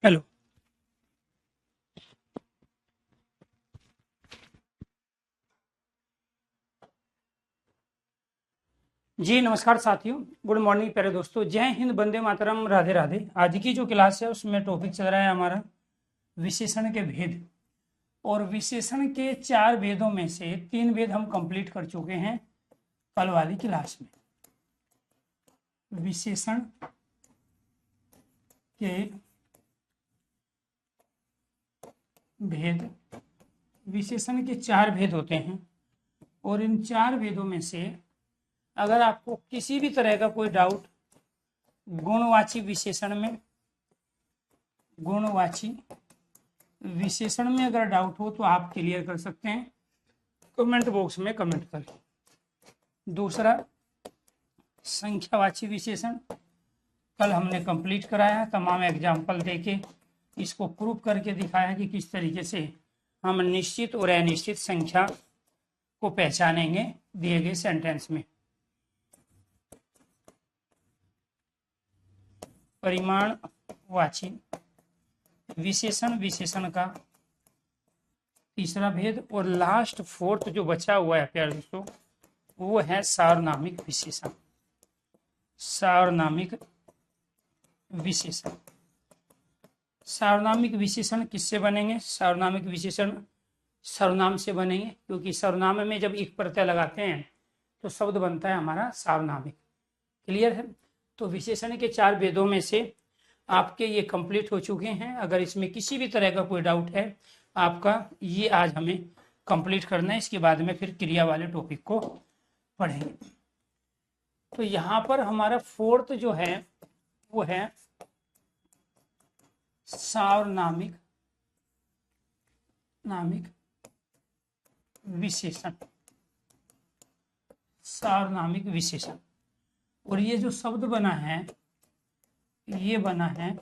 Hello जी, नमस्कार साथियों। Good morning प्यारे दोस्तों। जय हिंद, वंदे मातरम, राधे राधे। आज की जो क्लास है उसमें टॉपिक चल रहा है हमारा विशेषण के भेद। और विशेषण के 4 भेदों में से 3 भेद हम कंप्लीट कर चुके हैं कल वाली क्लास में। विशेषण के भेद, विशेषण के 4 भेद होते हैं और इन 4 भेदों में से अगर आपको किसी भी तरह का कोई डाउट गुणवाची विशेषण में, गुणवाची विशेषण में अगर डाउट हो तो आप क्लियर कर सकते हैं, कमेंट बॉक्स में कमेंट करें। दूसरा, संख्यावाची विशेषण कल हमने कंप्लीट कराया, तमाम एग्जाम्पल देके इसको प्रूव करके दिखाया कि किस तरीके से हम निश्चित और अनिश्चित संख्या को पहचानेंगे दिए गए सेंटेंस में। परिमाणवाची विशेषण, विशेषण का तीसरा भेद। और लास्ट फोर्थ जो बचा हुआ है प्यारे दोस्तों, वो है सार्वनामिक विशेषण। सार्वनामिक विशेषण, सार्वनामिक विशेषण किससे बनेंगे? सार्वनामिक विशेषण सर्वनाम से बनेंगे, क्योंकि सर्वनाम में जब एक प्रत्यय लगाते हैं तो शब्द बनता है हमारा सार्वनामिक। क्लियर है? तो विशेषण के 4 भेदों में से आपके ये कंप्लीट हो चुके हैं। अगर इसमें किसी भी तरह का कोई डाउट है आपका, ये आज हमें कंप्लीट करना है। इसके बाद में फिर क्रिया वाले टॉपिक को पढ़ेंगे। तो यहाँ पर हमारा फोर्थ जो है वो है सार्वनामिक विशेषण। सार्वनामिक विशेषण। और ये जो शब्द बना है ये बना है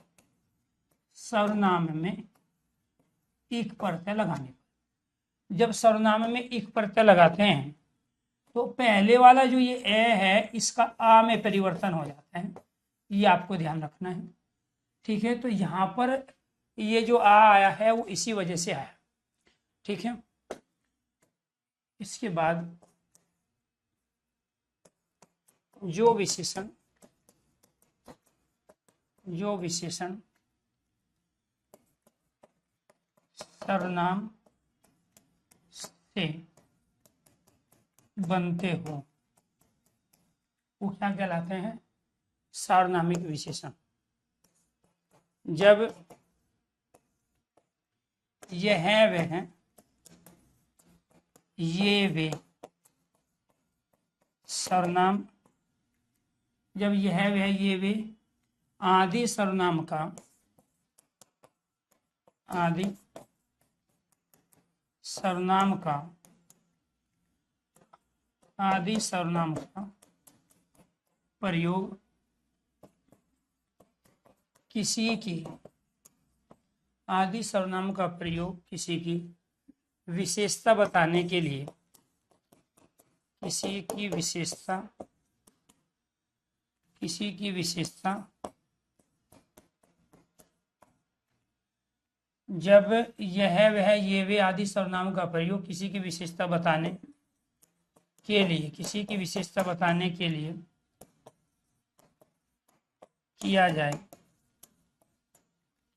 सर्वनाम में एक प्रत्यय लगाने पर। जब सर्वनाम में एक प्रत्यय लगाते हैं तो पहले वाला जो ये ए है इसका आ में परिवर्तन हो जाता है, ये आपको ध्यान रखना है। ठीक है, तो यहाँ पर ये जो आ आया है वो इसी वजह से आया। ठीक है, इसके बाद जो विशेषण सर्वनाम से बनते हो वो क्या कहलाते हैं? सार्वनामिक विशेषण। जब यह है वह, ये वे सर्वनाम, जब यह वह ये वे आदि सर्वनाम का, आदि सर्वनाम का, आदि सर्वनाम का प्रयोग किसी की, आदि सर्वनाम का प्रयोग किसी की विशेषता बताने के लिए, किसी की विशेषता, किसी की विशेषता, जब यह वह ये वे आदि सर्वनाम का प्रयोग किसी की विशेषता बताने के लिए, किसी की विशेषता बताने के लिए किया जाए,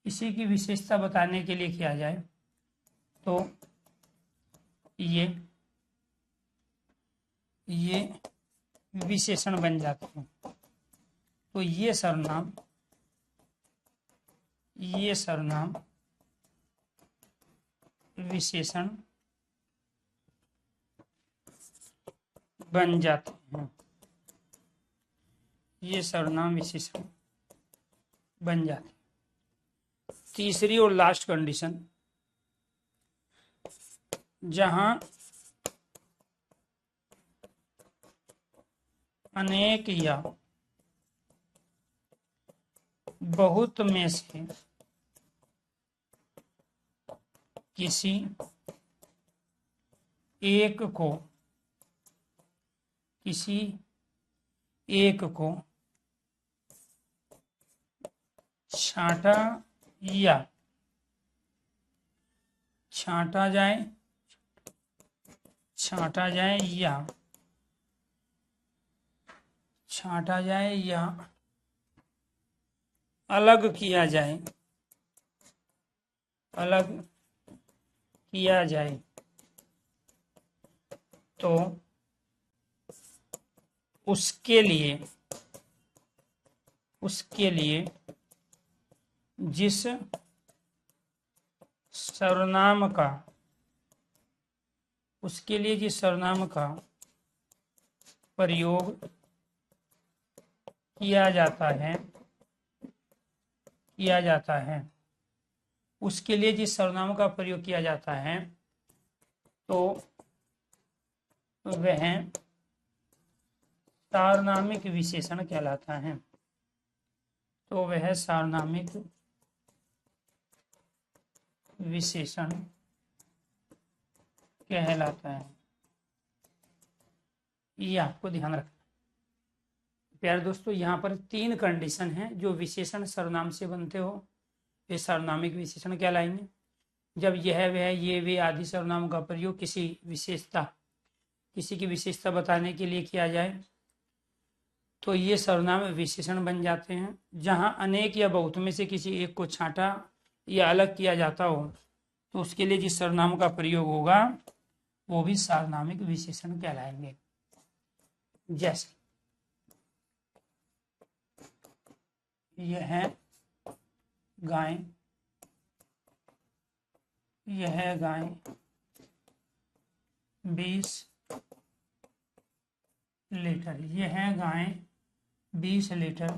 किसी की विशेषता बताने के लिए किया जाए तो ये विशेषण बन जाते हैं। तो ये सर्वनाम विशेषण बन जाते हैं। ये सर्वनाम विशेषण बन जाते हैं। तीसरी और लास्ट कंडीशन, जहां अनेक या बहुत में से किसी एक को, किसी एक को छांटा या छांटा जाए, छांटा जाए या छांटा जाए या अलग किया जाए, अलग किया जाए तो उसके लिए जिस सर्वनाम का, उसके लिए जिस सर्वनाम का प्रयोग किया जाता है, उसके लिए जिस सर्वनाम का प्रयोग किया जाता है तो वह सार्वनामिक विशेषण कहलाता है, तो वह सार्वनामिक विशेषण कहलाता है। ये आपको ध्यान रखना। प्यारे दोस्तों, यहाँ पर 3 कंडीशन हैं। जो विशेषण सर्वनाम से बनते हो वे सार्वनामिक विशेषण कहलाएंगे। जब यह वह ये वे आदि सर्वनाम का प्रयोग किसी की विशेषता बताने के लिए किया जाए तो ये सर्वनाम विशेषण बन जाते हैं। जहाँ अनेक या बहुत में से किसी एक को छांटा या अलग किया जाता हो तो उसके लिए जिस सर्वनाम का प्रयोग होगा वो भी सार्वनामिक विशेषण कहलाएंगे। जैसे यह गाय, यह गाय 20 लीटर, यह गाय 20 लीटर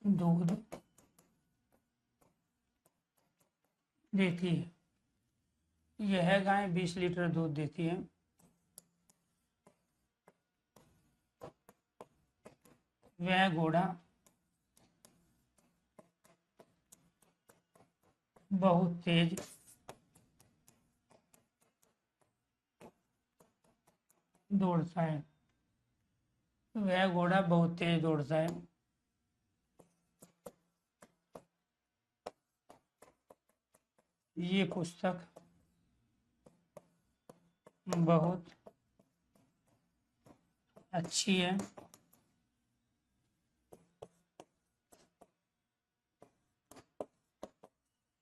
दूध देती है। यह गाय 20 लीटर दूध देती है। वह घोड़ा बहुत तेज दौड़ता है। वह घोड़ा बहुत तेज दौड़ता है। ये पुस्तक बहुत अच्छी है।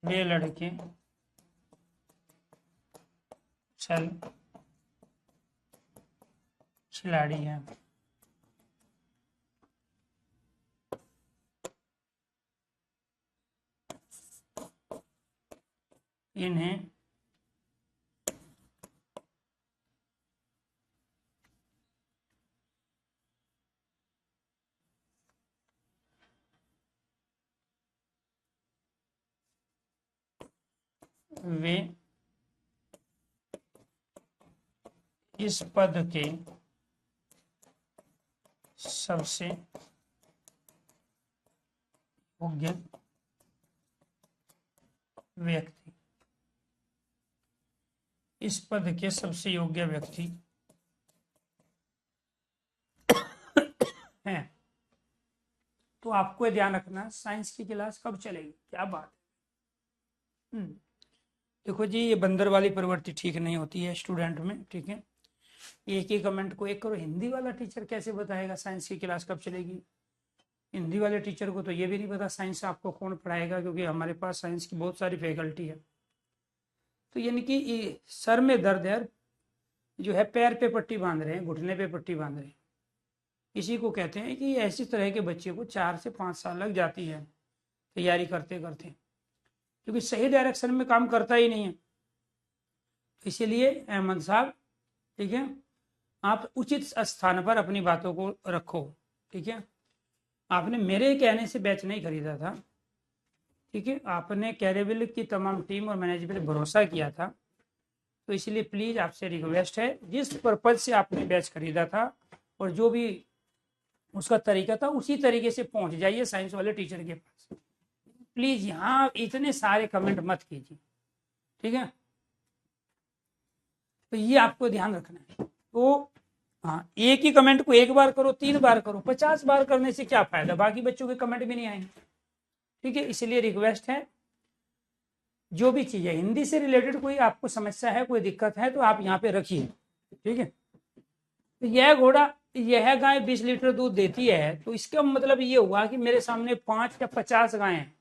वे लड़के चल खिलाड़ी हैं। इन्हें वे इस पद के सबसे योग्य व्यक्ति, इस पद के सबसे योग्य व्यक्ति हैं। तो आपको ध्यान रखना साइंस की क्लास कब चलेगी, क्या बात है। देखो जी, ये बंदर वाली प्रवृत्ति ठीक नहीं होती है स्टूडेंट में, ठीक है। एक ही कमेंट को एक करो, हिंदी वाला टीचर कैसे बताएगा साइंस की क्लास कब चलेगी। हिंदी वाले टीचर को तो ये भी नहीं पता साइंस आपको कौन पढ़ाएगा, क्योंकि हमारे पास साइंस की बहुत सारी फैकल्टी है। तो यानी कि सर में दर्द है, जो है पैर पे पट्टी बांध रहे हैं, घुटने पे पट्टी बांध रहे हैं, इसी को कहते हैं कि ऐसी तरह के बच्चे को 4 से 5 साल लग जाती है तैयारी करते करते, क्योंकि सही डायरेक्शन में काम करता ही नहीं है। इसीलिए अहमद साहब, ठीक है, आप उचित स्थान पर अपनी बातों को रखो, ठीक है। आपने मेरे कहने से बैच नहीं खरीदा था, ठीक है, आपने कैरेबिल की तमाम टीम और मैनेजमेंट पर भरोसा किया था। तो इसलिए प्लीज आपसे रिक्वेस्ट है, जिस पर्पज से आपने बैच खरीदा था और जो भी उसका तरीका था उसी तरीके से पहुंच जाइए साइंस वाले टीचर के पास। प्लीज यहाँ इतने सारे कमेंट मत कीजिए, ठीक है। तो ये आपको ध्यान रखना है। तो हाँ, एक ही कमेंट को 1 बार करो, 3 बार करो, 50 बार करने से क्या फायदा, बाकी बच्चों के कमेंट भी नहीं आएंगे, ठीक है, इसलिए रिक्वेस्ट है जो भी चीज है हिंदी से रिलेटेड कोई आपको समस्या है, कोई दिक्कत है तो आप यहाँ पे रखिए। ठीक है, तो यह गाय 20 लीटर दूध देती है, तो इसका मतलब ये हुआ कि मेरे सामने 5 या 50 गायें हैं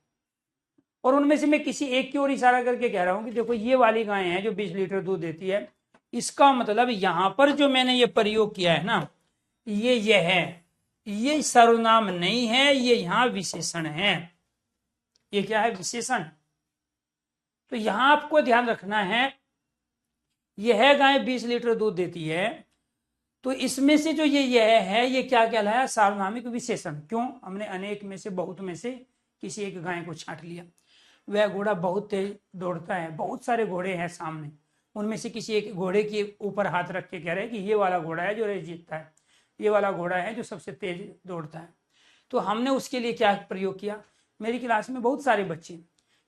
और उनमें से मैं किसी एक की ओर इशारा करके कह रहा हूं कि देखो ये वाली गाय है जो 20 लीटर दूध देती है। इसका मतलब यहां पर जो मैंने ये प्रयोग किया है ना, ये है, ये सर्वनाम नहीं है, ये यहां विशेषण है। ये क्या है? विशेषण। तो यहां आपको ध्यान रखना है, यह गाय 20 लीटर दूध देती है, तो इसमें से जो यह है ये क्या कहलाया? सार्वनामिक विशेषण। क्यों? हमने अनेक में से, बहुत में से किसी एक गाय को छांट लिया। वह घोड़ा बहुत तेज दौड़ता है, बहुत सारे घोड़े हैं सामने, उनमें से किसी एक घोड़े के ऊपर हाथ रख के कह रहे हैं कि ये वाला घोड़ा है जो रेस जीतता है, ये वाला घोड़ा है जो सबसे तेज दौड़ता है। तो हमने उसके लिए क्या प्रयोग किया? मेरी क्लास में बहुत सारे बच्चे,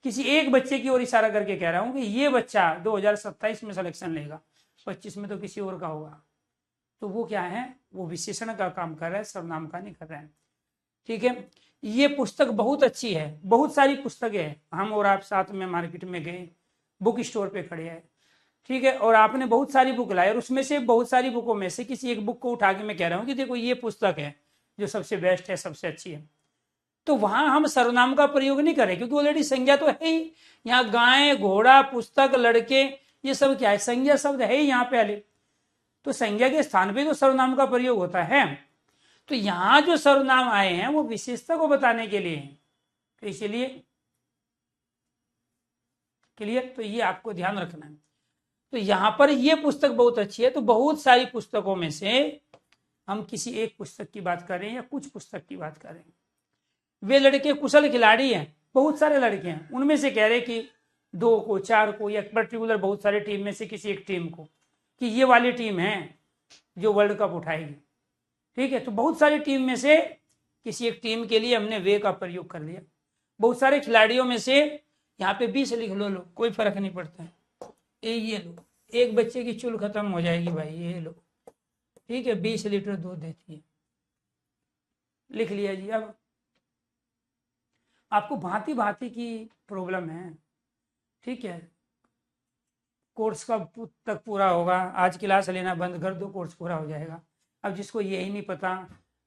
किसी एक बच्चे की ओर इशारा करके कह रहा हूं कि ये बच्चा 2027 में सिलेक्शन लेगा, 25 में तो किसी और का होगा। तो वो क्या है? वो विशेषण का काम कर रहा है, सर्वनाम का नहीं कर रहा है। ठीक है, ये पुस्तक बहुत अच्छी है, बहुत सारी पुस्तकें हैं, हम और आप साथ में मार्केट में गए, बुक स्टोर पे खड़े हैं, ठीक है, और आपने बहुत सारी बुक लाई और उसमें से बहुत सारी बुकों में से किसी एक बुक को उठा के मैं कह रहा हूं कि देखो ये पुस्तक है जो सबसे बेस्ट है, सबसे अच्छी है। तो वहां हम सर्वनाम का प्रयोग नहीं करें क्योंकि ऑलरेडी संज्ञा तो है ही। यहाँ गाय, घोड़ा, पुस्तक, लड़के, ये सब क्या है? संज्ञा शब्द है ही यहाँ पहले। तो संज्ञा के स्थान पे तो सर्वनाम का प्रयोग होता है। तो यहां जो सर्वनाम आए हैं वो विशेषता को बताने के लिए हैं, तो इसलिए क्लियर। तो ये आपको ध्यान रखना है। तो यहां पर ये पुस्तक बहुत अच्छी है, तो बहुत सारी पुस्तकों में से हम किसी एक पुस्तक की बात करें या कुछ पुस्तक की बात करें। वे लड़के कुशल खिलाड़ी हैं, बहुत सारे लड़के हैं, उनमें से कह रहे कि 2 को, 4 को, या पर्टिकुलर बहुत सारे टीम में से किसी एक टीम को कि ये वाली टीम है जो वर्ल्ड कप उठाएगी। ठीक है, तो बहुत सारी टीम में से किसी एक टीम के लिए हमने वे का प्रयोग कर लिया। बहुत सारे खिलाड़ियों में से यहाँ पे 20 लिख लो, कोई फर्क नहीं पड़ता है। ये लो, एक बच्चे की चुल खत्म हो जाएगी भाई, ये लो। ठीक है, 20 लीटर दूध देती है, लिख लिया जी। अब आपको भांति भांति की प्रॉब्लम है। ठीक है, कोर्स कब तक पूरा होगा? आज क्लास लेना बंद कर दो, कोर्स पूरा हो जाएगा। अब जिसको यही नहीं पता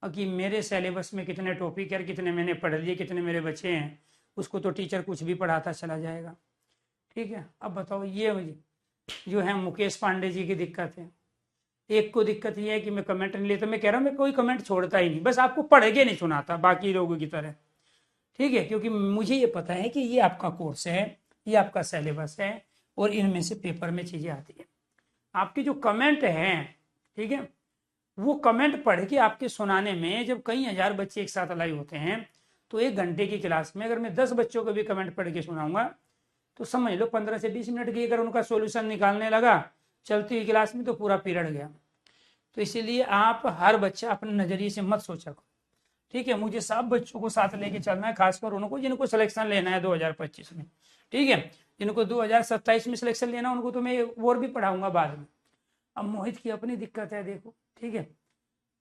कि मेरे सिलेबस में कितने टॉपिक है, कितने मैंने पढ़ लिए, कितने मेरे बच्चे हैं, उसको तो टीचर कुछ भी पढ़ाता चला जाएगा। ठीक है, अब बताओ, ये जो है मुकेश पांडे जी की दिक्कत है। एक को दिक्कत ये है कि मैं कमेंट नहीं लेता, मैं कह रहा हूँ मैं कोई कमेंट छोड़ता ही नहीं, बस आपको पढ़ के नहीं सुनाता बाकी लोगों की तरह। ठीक है, क्योंकि मुझे ये पता है कि ये आपका कोर्स है, ये आपका सिलेबस है और इनमें से पेपर में चीजें आती है। आपके जो कमेंट हैं, ठीक है, वो कमेंट पढ़ के आपके सुनाने में जब कई हजार बच्चे एक साथ लाइव होते हैं, तो 1 घंटे की क्लास में अगर मैं 10 बच्चों को भी कमेंट पढ़ के सुनाऊंगा तो समझ लो 15 से 20 मिनट की अगर उनका सॉल्यूशन निकालने लगा चलती हुई क्लास में तो पूरा पीरियड गया। तो इसीलिए आप हर बच्चा अपने नजरिए से मत सोचा करो। ठीक है, मुझे सब बच्चों को साथ लेके चलना है, खासकर उनको जिनको सिलेक्शन लेना है 2025 में। ठीक है, जिनको 2027 में सिलेक्शन लेना उनको तो मैं और भी पढ़ाऊंगा बाद में। अब मोहित की अपनी दिक्कत है, देखो। ठीक है,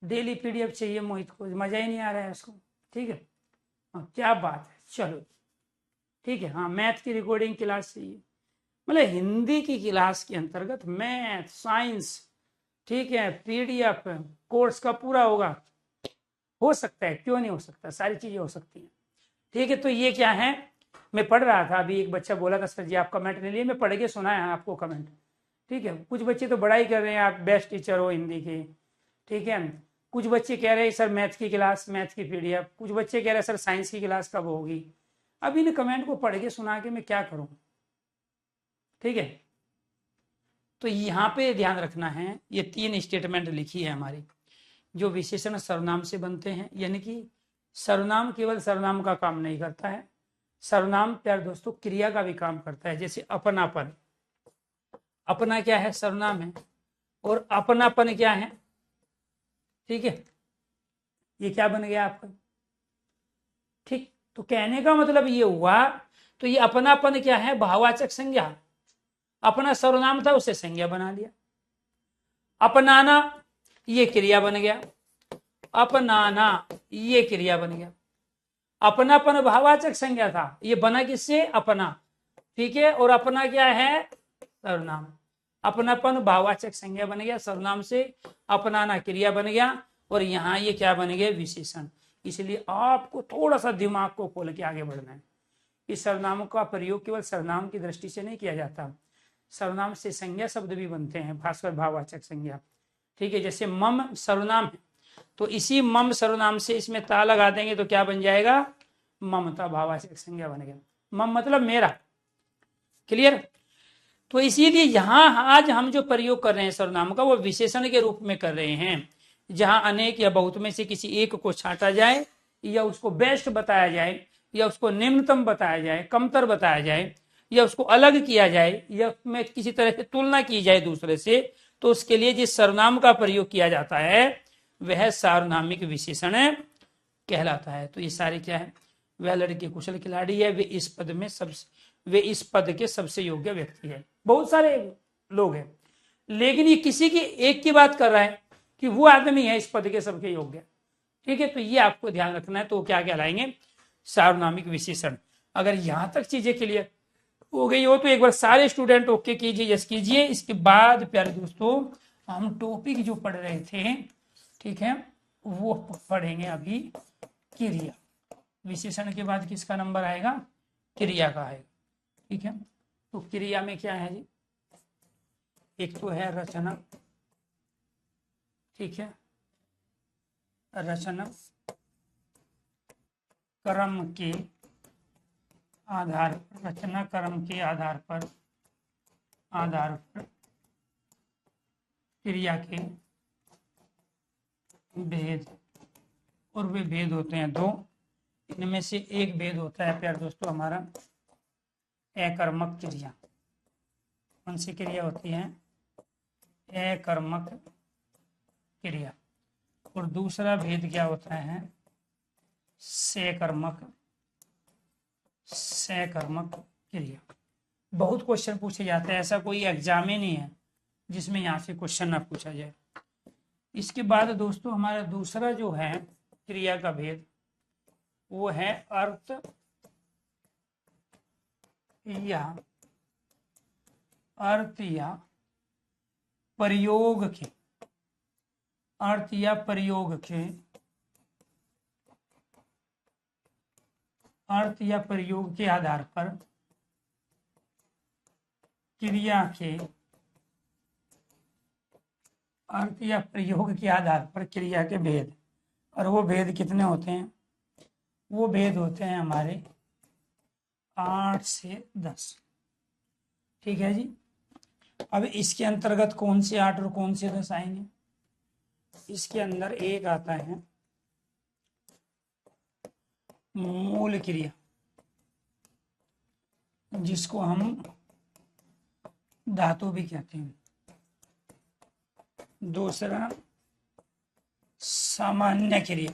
डेली पीडीएफ चाहिए मोहित को, मजा ही नहीं आ रहा है उसको। ठीक है, क्या बात है, चलो ठीक है। हाँ, मैथ की रिकॉर्डिंग क्लास चाहिए, मतलब हिंदी की क्लास के अंतर्गत मैथ, साइंस, ठीक है, पीडीएफ कोर्स का पूरा होगा। हो सकता है, क्यों नहीं हो सकता, सारी चीजें हो सकती हैं। ठीक है, तो ये क्या है, मैं पढ़ रहा था अभी, एक बच्चा बोला था सर जी आप कमेंट नहीं लिए, मैं पढ़ के सुनाया आपको कमेंट। ठीक है, कुछ बच्चे तो बड़ाई कर रहे हैं, आप बेस्ट टीचर हो हिंदी के। ठीक है, कुछ बच्चे कह रहे हैं सर मैथ की क्लास, मैथ की पीडीएफ, कुछ बच्चे कह रहे हैं सर साइंस की क्लास कब होगी। अब इन कमेंट को पढ़ के सुना के मैं क्या करूं। ठीक है, तो यहाँ पे ध्यान रखना है, ये 3 स्टेटमेंट लिखी है हमारी, जो विशेषण सर्वनाम से बनते हैं, यानी कि सर्वनाम केवल सर्वनाम का काम नहीं करता है, सर्वनाम प्यार दोस्तों क्रिया का भी काम करता है। जैसे अपनापन, अपना क्या है? सर्वनाम है, और अपनापन क्या है? ठीक है, ये क्या बन गया आपका? ठीक, तो कहने का मतलब ये हुआ, तो ये अपनापन क्या है? भाववाचक संज्ञा। अपना सर्वनाम था, उसे संज्ञा बना लिया। अपनाना ये क्रिया बन गया, अपनाना ये क्रिया बन गया। अपनापन भाववाचक संज्ञा था, ये बना किससे? अपना। ठीक है, और अपना क्या है? सर्वनाम। अपनापन भाववाचक संज्ञा बन गया, सर्वनाम से अपनाना क्रिया बन गया, और यहाँ ये क्या बन गया? विशेषण। इसलिए आपको थोड़ा सा दिमाग को खोल के आगे बढ़ना है। इस सर्वनाम का प्रयोग केवल सर्वनाम की दृष्टि से नहीं किया जाता, सर्वनाम से संज्ञा शब्द भी बनते हैं, खासकर भाववाचक संज्ञा। ठीक है, जैसे मम सर्वनाम है, तो इसी मम सर्वनाम से इसमें ता लगा देंगे तो क्या बन जाएगा? ममता भाववाचक संज्ञा बन गया। मम मतलब मेरा। क्लियर? तो इसीलिए यहां आज हम जो प्रयोग कर रहे हैं सर्वनाम का, वो विशेषण के रूप में कर रहे हैं, जहां अनेक या बहुत में से किसी एक को छांटा जाए, या उसको बेस्ट बताया जाए, या उसको निम्नतम बताया जाए, कमतर बताया जाए, या उसको अलग किया जाए, या उसमें किसी तरह से तुलना की जाए दूसरे से, तो उसके लिए जिस सर्वनाम का प्रयोग किया जाता है वह सार्वनामिक विशेषण कहलाता है। तो ये सारे क्या है? वह लड़के कुशल खिलाड़ी है, वे इस पद के सबसे योग्य व्यक्ति है। बहुत सारे लोग हैं, लेकिन ये किसी की एक की बात कर रहा है कि वो आदमी है इस पद के सबके योग्य। ठीक है, तो ये आपको ध्यान रखना है। तो क्या कहलाएंगे? सार्वनामिक विशेषण। अगर यहां तक चीजें क्लियर हो गई हो तो एक बार सारे स्टूडेंट ओके कीजिए, यस कीजिए। इसके बाद प्यारे दोस्तों, हम टॉपिक जो पढ़ रहे थे, ठीक है, वो पढ़ेंगे अभी क्रिया। विशेषण के बाद किसका नंबर आएगा? क्रिया का आएगा। ठीक है, तो क्रिया में क्या है जी? एक तो है रचना। ठीक है, रचना क्रम के आधार, रचना क्रम के आधार पर क्रिया के भेद, और वे भेद होते हैं दो। इनमें से एक भेद होता है प्यारे दोस्तों हमारा अकर्मक क्रिया। कौन सी क्रिया होती है? अकर्मक क्रिया। और दूसरा भेद क्या होता है? सकर्मक क्रिया। बहुत क्वेश्चन पूछे जाते हैं, ऐसा कोई एग्जाम ही नहीं है जिसमें यहाँ से क्वेश्चन ना पूछा जाए। इसके बाद दोस्तों हमारा दूसरा जो है क्रिया का भेद, वो है अर्थ या प्रयोग के, अर्थ या प्रयोग के, अर्थ या प्रयोग के आधार पर क्रिया के, अर्थ या प्रयोग के आधार पर क्रिया के भेद। और वो भेद कितने होते हैं? वो भेद होते हैं हमारे 8 से 10। ठीक है जी। अब इसके अंतर्गत कौन से 8 और कौन से 10 आएंगे? इसके अंदर एक आता है मूल क्रिया, जिसको हम धातु भी कहते हैं। दूसरा सामान्य क्रिया,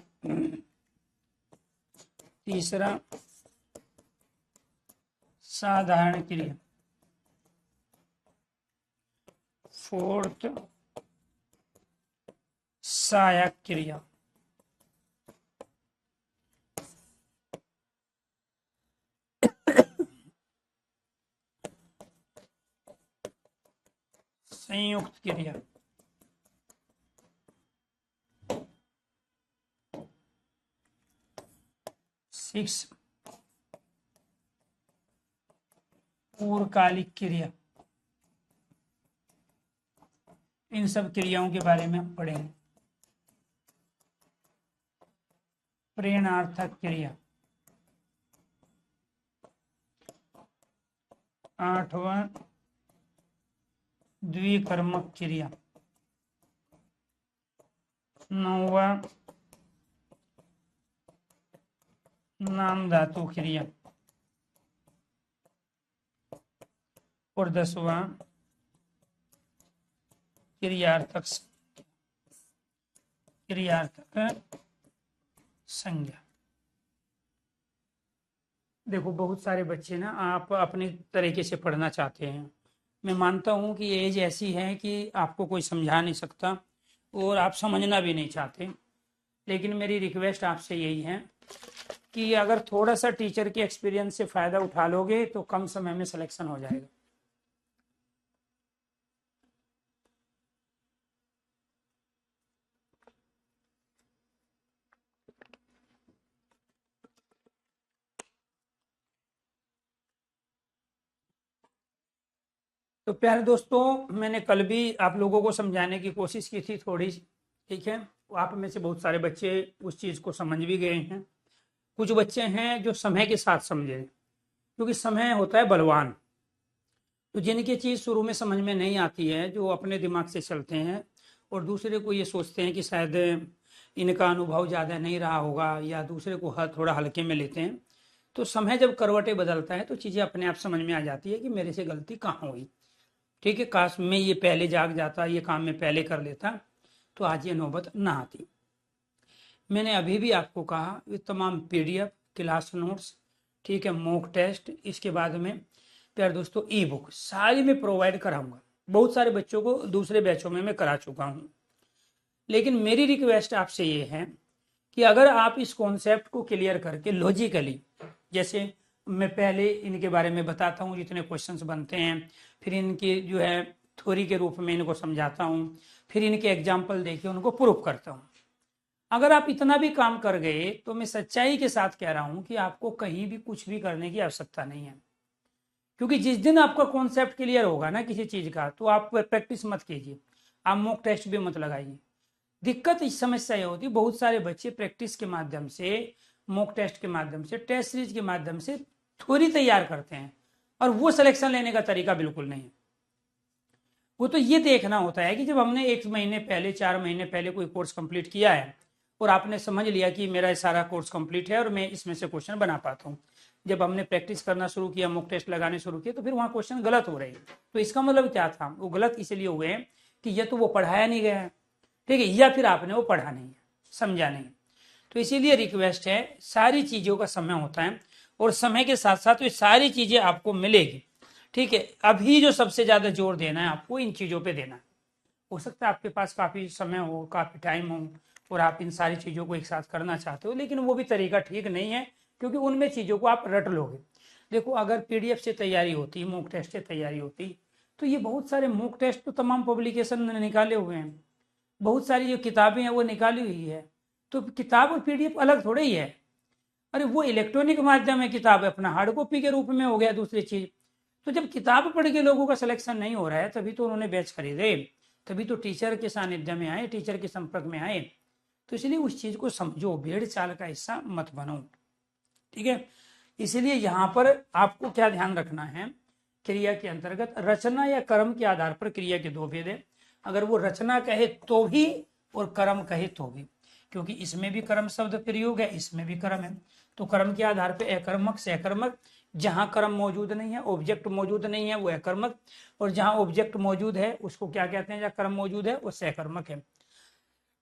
तीसरा साधारण क्रिया, फोर्थ सहायक क्रिया, संयुक्त क्रिया, सिक्स पूर्वकालिक क्रिया। इन सब क्रियाओं के बारे में हम पढ़ेंगे। प्रेरणार्थक क्रिया, 8वां द्विकर्मक क्रिया, 9वां नाम धातु क्रिया, और 10वां क्रियार्थक संज्ञा। देखो बहुत सारे बच्चे ना आप अपने तरीके से पढ़ना चाहते हैं। मैं मानता हूँ कि एज ऐसी है कि आपको कोई समझा नहीं सकता और आप समझना भी नहीं चाहते, लेकिन मेरी रिक्वेस्ट आपसे यही है कि अगर थोड़ा सा टीचर के एक्सपीरियंस से फायदा उठा लोगे तो कम समय में सिलेक्शन हो जाएगा। तो प्यारे दोस्तों, मैंने कल भी आप लोगों को समझाने की कोशिश की थी थोड़ी, ठीक है। आप में से बहुत सारे बच्चे उस चीज़ को समझ भी गए हैं, कुछ बच्चे हैं जो समय के साथ समझे, क्योंकि समय होता है बलवान। तो जिनकी चीज़ शुरू में समझ में नहीं आती है, जो अपने दिमाग से चलते हैं और दूसरे को ये सोचते हैं कि शायद इनका अनुभव ज़्यादा नहीं रहा होगा, या दूसरे को थोड़ा हल्के में लेते हैं, तो समय जब करवटें बदलता है तो चीज़ें अपने आप समझ में आ जाती है कि मेरे से गलती कहाँ हुई। ठीक है, काश मैं ये पहले जाग जाता, ये काम मैं पहले कर लेता, तो आज ये नौबत ना आती। मैंने अभी भी आपको कहा ये तमाम पीडीएफ, क्लास नोट्स, ठीक है, मॉक टेस्ट, इसके बाद में प्यारे दोस्तों ई बुक सारी मैं प्रोवाइड कराऊंगा। बहुत सारे बच्चों को दूसरे बैचों में मैं करा चुका हूँ, लेकिन मेरी रिक्वेस्ट आपसे ये है कि अगर आप इस कॉन्सेप्ट को क्लियर करके लॉजिकली, जैसे मैं पहले इनके बारे में बताता हूँ जितने क्वेश्चंस बनते हैं, फिर इनकी जो है थ्योरी के रूप में इनको समझाता हूँ, फिर इनके एग्जाम्पल देके उनको प्रूफ करता हूँ। अगर आप इतना भी काम कर गए तो मैं सच्चाई के साथ कह रहा हूं कि आपको कहीं भी कुछ भी करने की आवश्यकता नहीं है, क्योंकि जिस दिन आपका कॉन्सेप्ट क्लियर होगा ना किसी चीज का, तो आप प्रैक्टिस मत कीजिए, आप मॉक टेस्ट भी मत लगाइए। दिक्कत इस समस्या ये होती है, बहुत सारे बच्चे प्रैक्टिस के माध्यम से, मॉक टेस्ट के माध्यम से, टेस्ट सीरीज के माध्यम से थ्योरी तैयार करते हैं, और वो सिलेक्शन लेने का तरीका बिल्कुल नहीं है। वो तो ये देखना होता है कि जब हमने 1 महीने पहले, 4 महीने पहले कोई कोर्स कंप्लीट किया है और आपने समझ लिया कि मेरा ये सारा कोर्स कंप्लीट है और मैं इसमें से क्वेश्चन बना पाता हूँ, जब हमने प्रैक्टिस करना शुरू किया, मॉक टेस्ट लगाने शुरू किए, तो फिर वहाँ क्वेश्चन गलत हो रहे हैं। तो इसका मतलब क्या था, वो गलत इसलिए हुए हैं कि या तो वो पढ़ाया नहीं गया है, ठीक है, या फिर आपने वो पढ़ा नहीं है, समझा नहीं। तो इसीलिए रिक्वेस्ट है, सारी चीज़ों का समय होता है और समय के साथ साथ ये सारी चीज़ें आपको मिलेगी, ठीक है। अभी जो सबसे ज़्यादा जोर देना है आपको इन चीज़ों पे देना है। हो सकता है आपके पास काफ़ी समय हो, काफ़ी टाइम हो, और आप इन सारी चीज़ों को एक साथ करना चाहते हो, लेकिन वो भी तरीका ठीक नहीं है, क्योंकि उनमें चीज़ों को आप रट लोगे। देखो, अगर पीडीएफ से तैयारी होती, मॉक टेस्ट से तैयारी होती, तो ये बहुत सारे मॉक टेस्ट तो तमाम पब्लिकेशन ने निकाले हुए हैं, बहुत सारी जो किताबें हैं वो निकाली हुई है। तो किताब और पीडीएफ अलग थोड़े ही है। अरे वो इलेक्ट्रॉनिक माध्यम है, किताब अपना हार्ड कॉपी के रूप में हो गया दूसरी चीज। तो जब किताब पढ़ के लोगों का सिलेक्शन नहीं हो रहा है, तभी तो उन्होंने बैच खरीदे, तभी तो टीचर के सानिध्य में आए, टीचर के संपर्क में आए। तो इसलिए उस चीज को समझो, भेड़ चाल का हिस्सा मत बनो, ठीक है। इसलिए यहाँ पर आपको क्या ध्यान रखना है, क्रिया के अंतर्गत रचना या कर्म के आधार पर क्रिया के दो भेद है। अगर वो रचना कहे तो भी और कर्म कहे तो भी, क्योंकि इसमें भी कर्म शब्द प्रयोग है, इसमें भी कर्म है। तो कर्म के आधार पर अकर्मक, सहकर्मक, जहां कर्म मौजूद नहीं है, ऑब्जेक्ट मौजूद नहीं है, वो अकर्मक, और जहां ऑब्जेक्ट मौजूद है उसको क्या कहते हैं, जहां कर्म मौजूद है वो सहकर्मक है,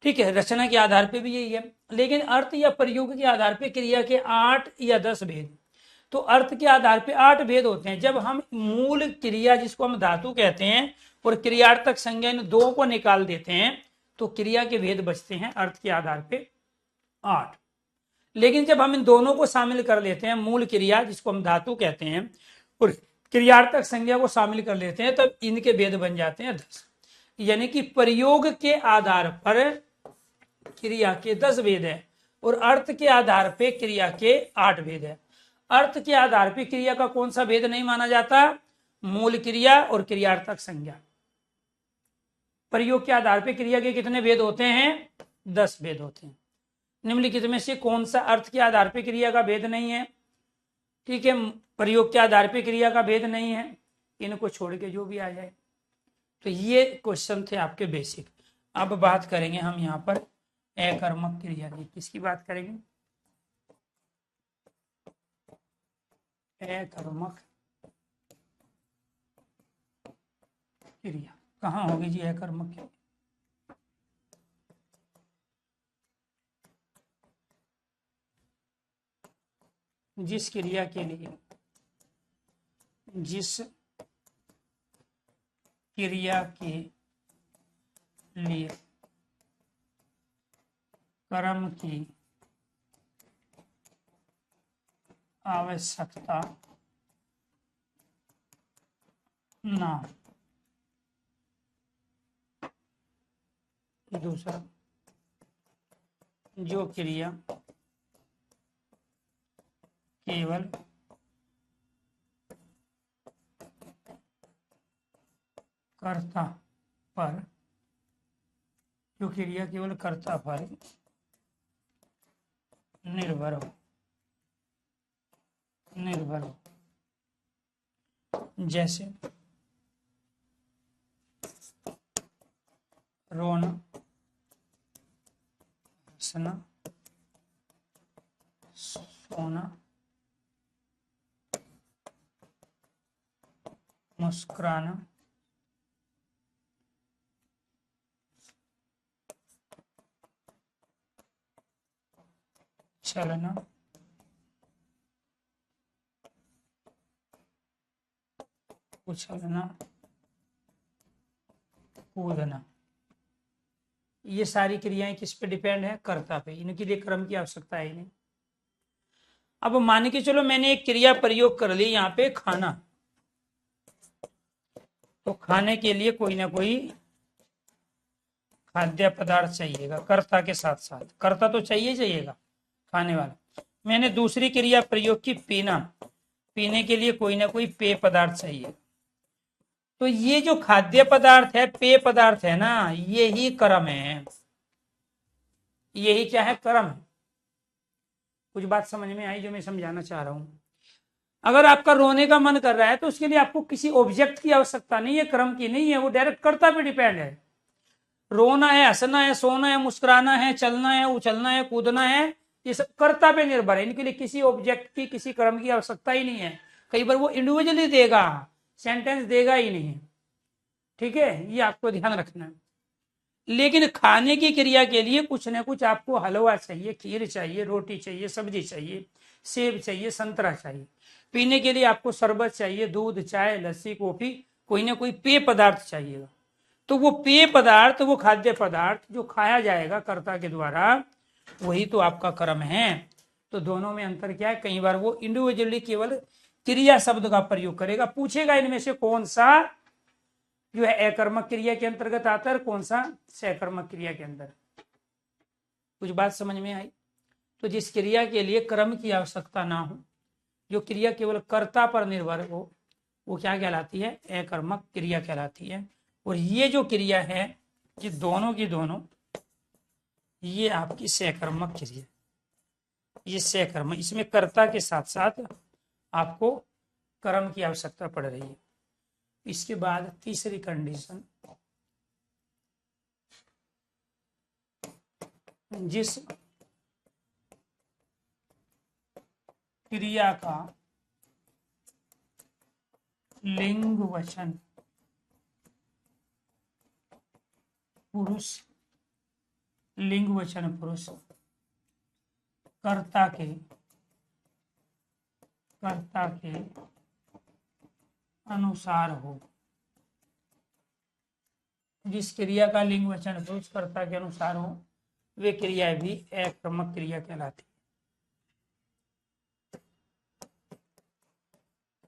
ठीक है। रचना के आधार पे भी यही है, लेकिन अर्थ या प्रयोग के आधार पे क्रिया के 8 या 10 भेद। तो अर्थ के आधार पे 8 भेद होते हैं। जब हम मूल क्रिया, जिसको हम धातु कहते हैं, और क्रियार्थक संज्ञा, इन दो को निकाल देते हैं, तो क्रिया के भेद बचते हैं अर्थ के आधार पे 8। लेकिन जब हम इन दोनों को शामिल कर लेते हैं, मूल क्रिया जिसको हम धातु कहते हैं और क्रियार्थक संज्ञा को शामिल कर लेते हैं, तब इनके भेद बन जाते हैं 10। यानी कि प्रयोग के आधार पर क्रिया के 10 भेद है और अर्थ के आधार पे क्रिया के 8 भेद है। अर्थ के आधार पे क्रिया का कौन सा भेद नहीं माना जाता, मूल क्रिया और क्रियार्थक संज्ञा। प्रयोग के आधार पे क्रिया के कितने भेद होते हैं, 10 भेद होते हैं। निम्नलिखित में से कौन सा अर्थ के आधार पे क्रिया का भेद नहीं है, ठीक है, प्रयोग के आधार पे क्रिया का भेद नहीं है, इनको छोड़ के जो भी आ जाए। तो ये क्वेश्चन थे आपके बेसिक। अब बात करेंगे हम यहाँ पर अकर्मक क्रिया की। किसकी बात करेंगे, अकर्मक क्रिया। कहाँ होगी जी अकर्मक क्रिया, जिस क्रिया के लिए, जिस क्रिया के लिए कर्म की आवश्यकता ना। दूसरा, जो क्रिया केवल कर्ता पर, जो क्रिया केवल कर्ता पर निर्भर हो, जैसे रोना, हंसना, सोना, मुस्कुराना, चलना, उछलना, कूदना, ये सारी क्रियाएं किस पे डिपेंड है? कर्ता पे। इनके लिए क्रम की आवश्यकता है ही नहीं। अब मान के चलो मैंने एक क्रिया प्रयोग कर ली यहाँ पे खाना, तो खाने के लिए कोई ना कोई खाद्य पदार्थ चाहिएगा, कर्ता के साथ साथ कर्ता तो चाहिएगा खाने वाला। मैंने दूसरी क्रिया प्रयोग की पीना, पीने के लिए कोई ना कोई पेय पदार्थ चाहिए। तो ये जो खाद्य पदार्थ है, पेय पदार्थ है ना, यही कर्म है। यही क्या है? कर्म है। कुछ बात समझ में आई जो मैं समझाना चाह रहा हूं? अगर आपका रोने का मन कर रहा है तो उसके लिए आपको किसी ऑब्जेक्ट की आवश्यकता नहीं है, क्रम की नहीं है, वो डायरेक्ट कर्ता पे डिपेंड है। रोना है, हंसना है, सोना है, मुस्कुराना है, चलना है, उछलना है, कूदना है, ये सब कर्ता पे निर्भर है। इनके लिए किसी ऑब्जेक्ट की, किसी क्रम की आवश्यकता ही नहीं है। कई बार वो इंडिविजुअली देगा, सेंटेंस देगा ही नहीं। ठीक है, ये आपको ध्यान रखना है। लेकिन खाने की क्रिया के लिए कुछ ना कुछ आपको हलवा चाहिए, खीर चाहिए, रोटी चाहिए, सब्जी चाहिए, सेब चाहिए, संतरा चाहिए। पीने के लिए आपको शरबत चाहिए, दूध, चाय, लस्सी, कॉफी, कोई ना कोई पेय पदार्थ चाहिएगा। तो वो पेय पदार्थ, वो खाद्य पदार्थ जो खाया जाएगा कर्ता के द्वारा, वही तो आपका कर्म है। तो दोनों में अंतर क्या है? कई बार वो इंडिविजुअली केवल क्रिया शब्द का प्रयोग करेगा, पूछेगा इनमें से कौन सा जो है अकर्मक क्रिया के अंतर्गत आता है, कौन सा सकर्मक क्रिया के अंदर। कुछ बात समझ में आई? तो जिस क्रिया के लिए कर्म की आवश्यकता ना हो, जो क्रिया केवल कर्ता पर निर्भर हो, वो क्या कहलाती है? अकर्मक क्रिया कहलाती है। और ये जो क्रिया है, ये दोनों की दोनों, ये आपकी सकर्मक क्रिया, ये सकर्म, इसमें कर्ता के साथ साथ आपको कर्म की आवश्यकता पड़ रही है। इसके बाद तीसरी कंडीशन, जिस क्रिया का लिंग वचन पुरुष, लिंग वचन पुरुष कर्ता के अनुसार हो, जिस क्रिया का लिंग वचन पुरुष कर्ता के अनुसार हो, वे क्रिया भी अकर्मक क्रिया कहलाती है।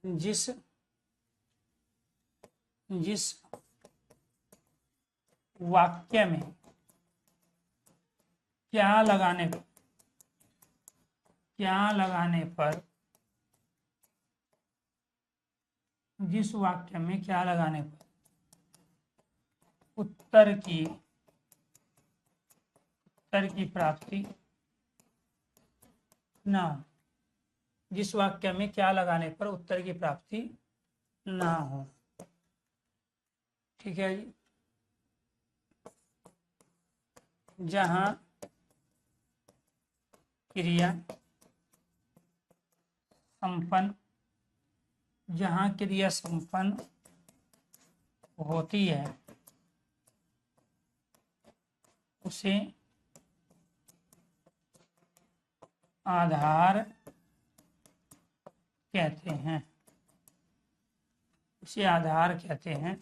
जिस वाक्य में क्या लगाने पर, जिस वाक्य में क्या लगाने पर उत्तर की प्राप्ति ना हो, जिस वाक्य में क्या लगाने पर उत्तर की प्राप्ति ना हो। ठीक है जी। जहां क्रिया संपन्न होती है, उसे आधार कहते हैं,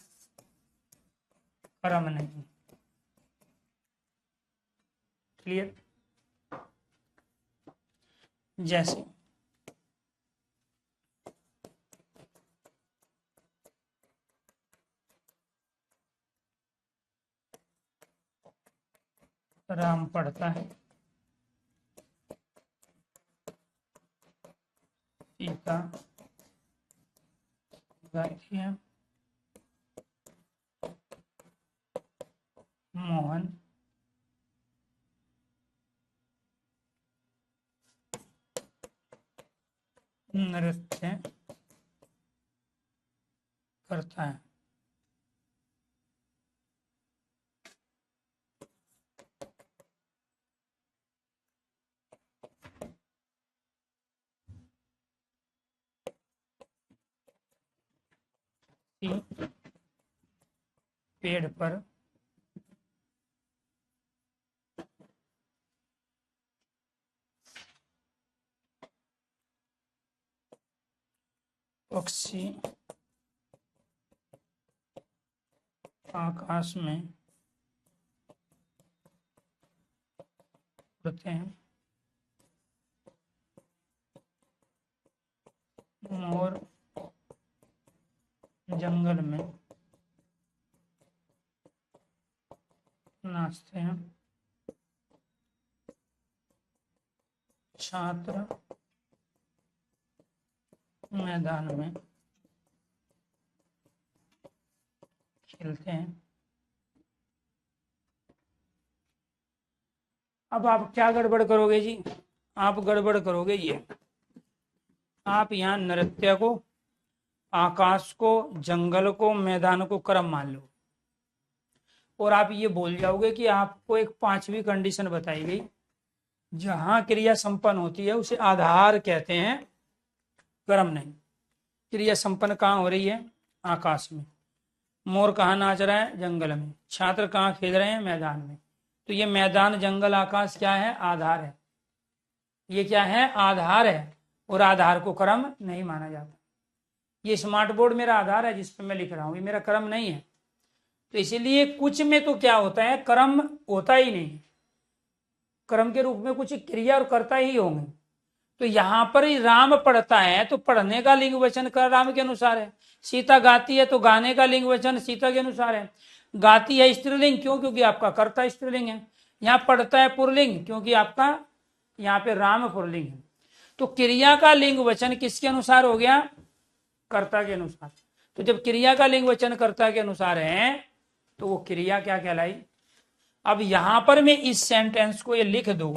कर्म नहीं। क्लियर? जैसे राम पढ़ता है, सीता गाती है, मोहन नृत्य करता है। पेड़ पर पक्षी आकाश में उड़ते हैं, मोर जंगल में नाचते हैं, छात्र मैदान में खेलते हैं। अब आप क्या गड़बड़ करोगे जी? आप गड़बड़ करोगे ये, आप यहाँ नृत्य को, आकाश को, जंगल को, मैदान को क्रम मान लो, और आप ये बोल जाओगे कि आपको एक पांचवी कंडीशन बताई गई, जहां क्रिया संपन्न होती है उसे आधार कहते हैं, क्रम नहीं। क्रिया संपन्न कहाँ हो रही है? आकाश में। मोर कहाँ नाच रहा है? जंगल में। छात्र कहाँ खेल रहे हैं? मैदान में। तो ये मैदान, जंगल, आकाश क्या है? आधार है। ये क्या है? आधार है, और आधार को क्रम नहीं माना जाता। ये स्मार्ट बोर्ड मेरा आधार है जिस पे मैं लिख रहा हूं, ये मेरा क्रम नहीं है। तो इसीलिए कुछ में तो क्या होता है, क्रम होता ही नहीं, क्रम के रूप में कुछ क्रिया और कर्ता ही होंगे। तो यहां पर ही राम पढ़ता है तो पढ़ने का लिंग वचन का राम के अनुसार है। सीता गाती है तो गाने का लिंग वचन सीता के अनुसार है। गाती है स्त्रीलिंग, क्यों? क्योंकि आपका कर्ता स्त्रीलिंग है। यहाँ पढ़ता है पुरलिंग, क्योंकि आपका यहाँ पे राम पुरलिंग है। तो क्रिया का लिंग वचन किसके अनुसार हो गया? कर्ता के अनुसार। तो जब क्रिया का लिंग वचन कर्ता के अनुसार है तो वो क्रिया क्या कहलाई? अब यहां पर मैं इस सेंटेंस को ये लिख दूं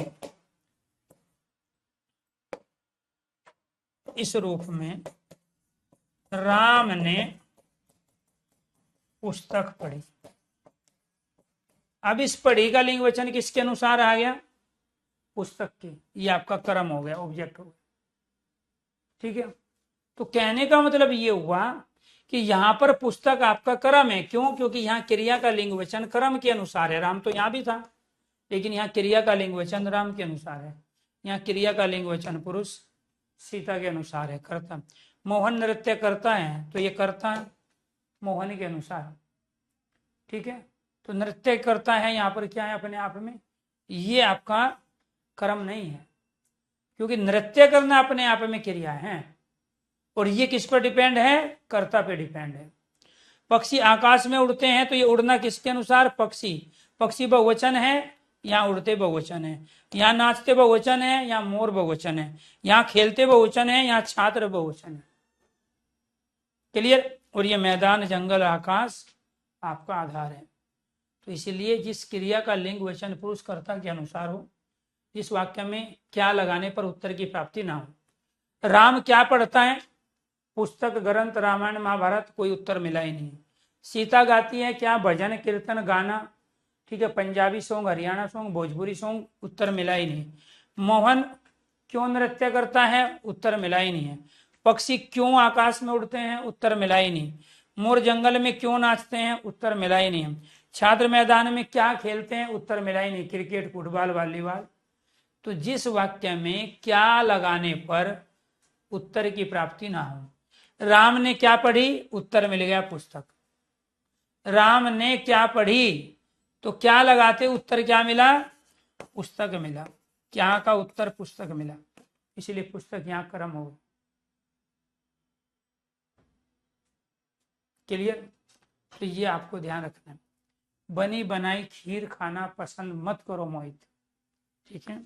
इस रूप में, राम ने पुस्तक पढ़ी। अब इस पढ़ी का लिंग वचन किसके अनुसार आ गया? पुस्तक के। ये आपका क्रम हो गया, ऑब्जेक्ट हो गया। ठीक है, तो कहने का मतलब ये हुआ कि यहां पर पुस्तक आपका क्रम है। क्यों? क्योंकि यहाँ क्रिया का लिंग वचन क्रम के अनुसार है। राम तो यहां भी था, लेकिन यहाँ क्रिया का लिंग वचन राम के अनुसार है। यहाँ क्रिया का लिंग वचन पुरुष सीता के अनुसार है, कर्ता। मोहन नृत्य करता है तो ये कर्ता है मोहन के अनुसार। ठीक है, तो नृत्य करता है यहाँ पर क्या है अपने आप में? ये आपका कर्म नहीं है, क्योंकि नृत्य करना अपने आप में क्रिया है, और ये किस पर डिपेंड है? कर्ता पे डिपेंड है। पक्षी आकाश में उड़ते हैं तो ये उड़ना किसके अनुसार? पक्षी। पक्षी बहुवचन है, यहाँ उड़ते बहुवचन है। यहाँ नाचते बहुवचन है, यहाँ मोर बहुवचन है। यहाँ खेलते बहुवचन है, यहाँ छात्र बहुवचन है। क्लियर? और ये मैदान, जंगल, आकाश आपका आधार है। तो इसीलिए जिस क्रिया का लिंग वचन पुरुष कर्ता के अनुसार हो, जिस वाक्य में क्या लगाने पर उत्तर की प्राप्ति ना हो। राम क्या पढ़ता है? पुस्तक, ग्रंथ, रामायण, महाभारत, कोई उत्तर मिला ही नहीं। सीता गाती है क्या? भजन, कीर्तन, गाना। ठीक है, Punjabi song, Haryana song, Bhojpuri song, उत्तर मिला ही नहीं। मोहन क्यों नृत्य करता है? उत्तर मिला ही नहीं है। पक्षी क्यों आकाश में उड़ते हैं? उत्तर मिला ही नहीं। मोर जंगल में क्यों नाचते हैं? उत्तर मिला ही नहीं। छात्र मैदान में क्या खेलते हैं? उत्तर मिला ही नहीं, क्रिकेट, फुटबॉल, वॉलीबॉल। तो जिस वाक्य में क्या लगाने पर उत्तर की प्राप्ति ना हो। राम ने क्या पढ़ी? उत्तर मिल गया पुस्तक। राम ने क्या पढ़ी? तो क्या लगाते उत्तर क्या मिला? पुस्तक मिला। क्या का उत्तर? पुस्तक मिला, इसलिए पुस्तक यहां क्रम हो। क्लियर? तो ये आपको ध्यान रखना है। बनी बनाई खीर खाना पसंद मत करो मोहित। ठीक है,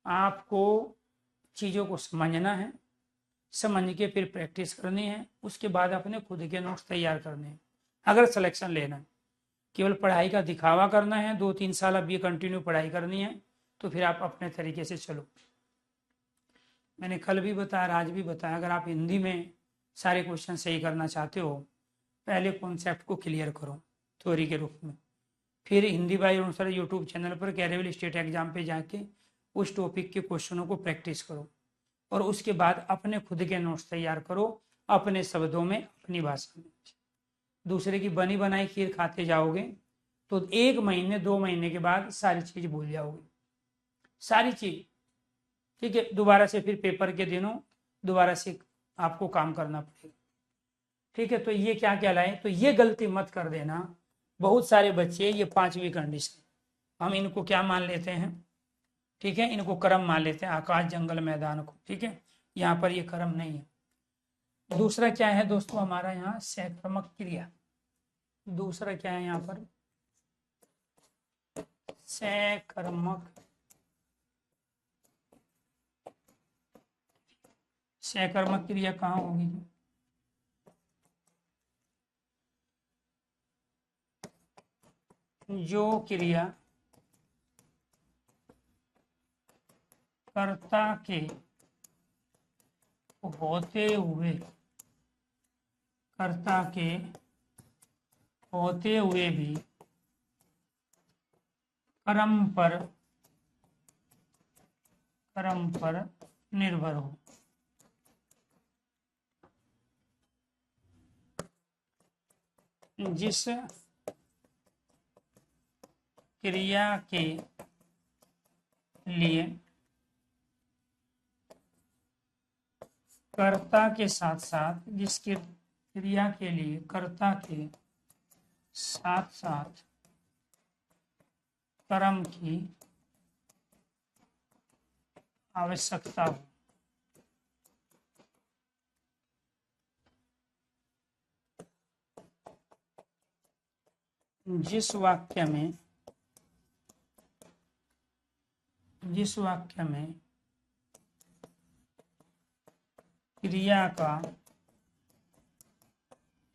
आपको चीज़ों को समझना है, समझ के फिर प्रैक्टिस करनी है, उसके बाद अपने खुद के नोट्स तैयार करने हैं। अगर सिलेक्शन लेना है, केवल पढ़ाई का दिखावा करना है, 2-3 साल अब ये कंटिन्यू पढ़ाई करनी है, तो फिर आप अपने तरीके से चलो। मैंने कल भी बताया, आज भी बताया, अगर आप हिंदी में सारे क्वेश्चन सही करना चाहते हो, पहले कॉन्सेप्ट को क्लियर करो थ्योरी के रूप में, फिर हिंदी बाई अनुसार यूट्यूब चैनल पर कैरेबल स्टेट एग्जाम पे जाके उस टॉपिक के क्वेश्चनों को प्रैक्टिस करो, और उसके बाद अपने खुद के नोट्स तैयार करो, अपने शब्दों में, अपनी भाषा में। दूसरे की बनी बनाई खीर खाते जाओगे तो 1 महीने 2 महीने के बाद सारी चीज भूल जाओगे, सारी चीज। ठीक है, दोबारा से फिर पेपर के दिनों दोबारा से आपको काम करना पड़ेगा। ठीक है, तो ये क्या कहलाए, तो ये गलती मत कर देना। बहुत सारे बच्चे ये 5वीं कंडीशन, हम इनको क्या मान लेते हैं, ठीक है, इनको कर्म मान लेते हैं, आकाश जंगल मैदान को। ठीक है, यहाँ पर ये कर्म नहीं है। दूसरा क्या है दोस्तों हमारा यहाँ सकर्मक क्रिया। दूसरा क्या है यहाँ पर, सकर्मक, सकर्मक क्रिया कहाँ होगी, जो क्रिया कर्ता के होते हुए, कर्ता के होते हुए भी कर्म पर निर्भर हो। जिस क्रिया के लिए कर्ता के साथ साथ, जिसकी क्रिया के लिए कर्ता के साथ साथ कर्म की आवश्यकता हो। जिस वाक्य में क्रिया का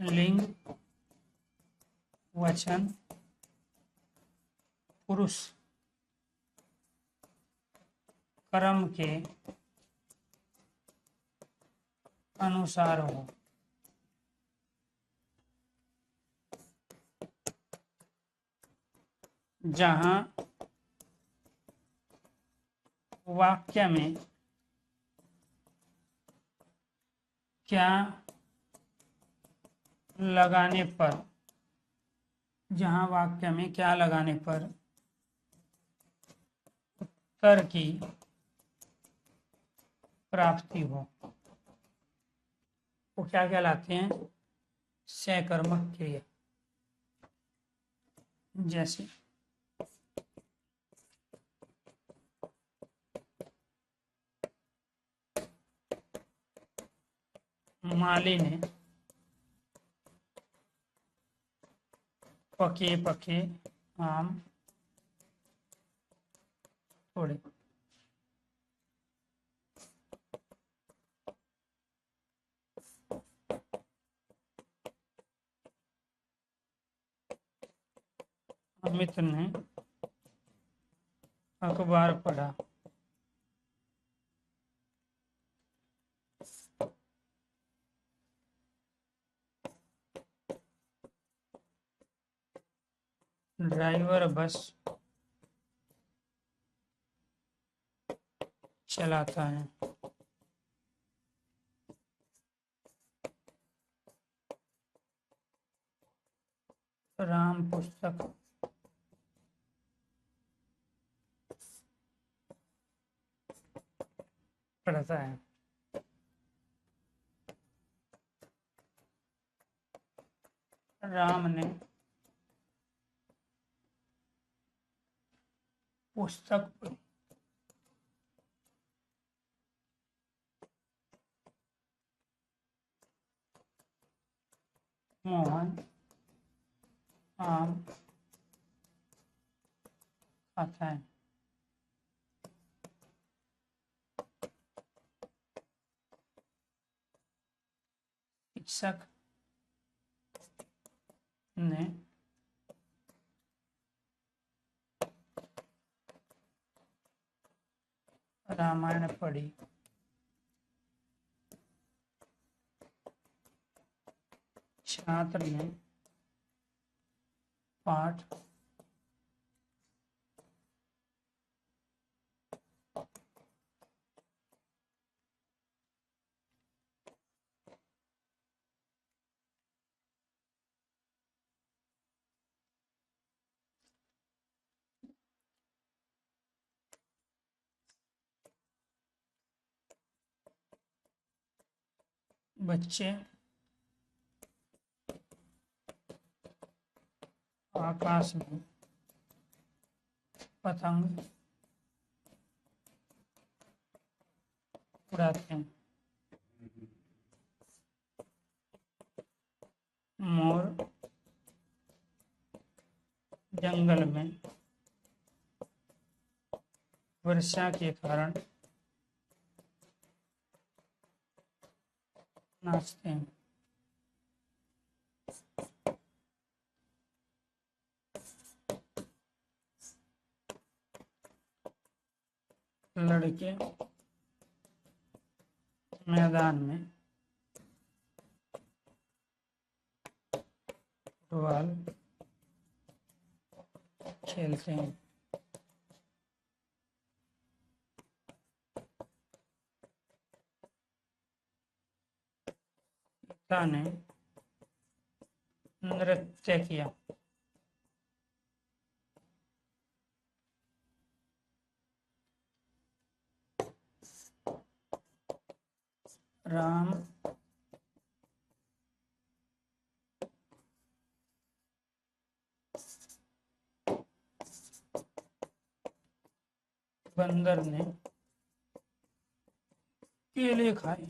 लिंग वचन पुरुष कर्म के अनुसार हो, जहां वाक्य में क्या लगाने पर, जहां वाक्य में क्या लगाने पर उत्तर की प्राप्ति हो, वो क्या कहलाते हैं, सकर्मक क्रिया। जैसे माली ने पके पके आम तोड़े। अमित ने अखबार पढ़ा। ड्राइवर बस चलाता है। राम पुस्तक पढ़ता है। राम ने पुस्तक पढ़ी। मोहन आम खाता है। शिक्षक ने रामायण पढ़ी। छात्र ने पाठ बच्चे आकाश में पतंग उड़ाते हैं। मोर जंगल में वर्षा के कारण नाचते हैं। लड़के मैदान में फुटबॉल खेलते हैं। पिता ने नृत्य किया। राम बंदर ने केले खाए।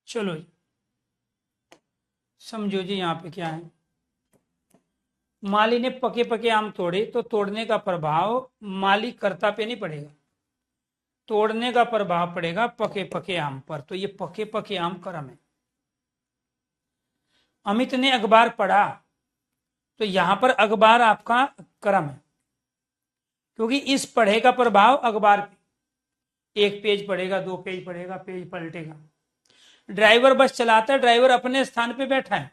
चलो जी समझो जी यहाँ पे क्या है। माली ने पके पके आम तोड़े तो तोड़ने का प्रभाव माली कर्ता पे नहीं पड़ेगा, तोड़ने का प्रभाव पड़ेगा पके पके आम पर। तो ये पके पके आम कर्म है। अमित ने अखबार पढ़ा तो यहां पर अखबार आपका कर्म है, क्योंकि इस पढ़े का प्रभाव अखबार पे, एक पेज पढ़ेगा, दो पेज पढ़ेगा, पेज पलटेगा। ड्राइवर बस चलाता है, ड्राइवर अपने स्थान पे बैठा है,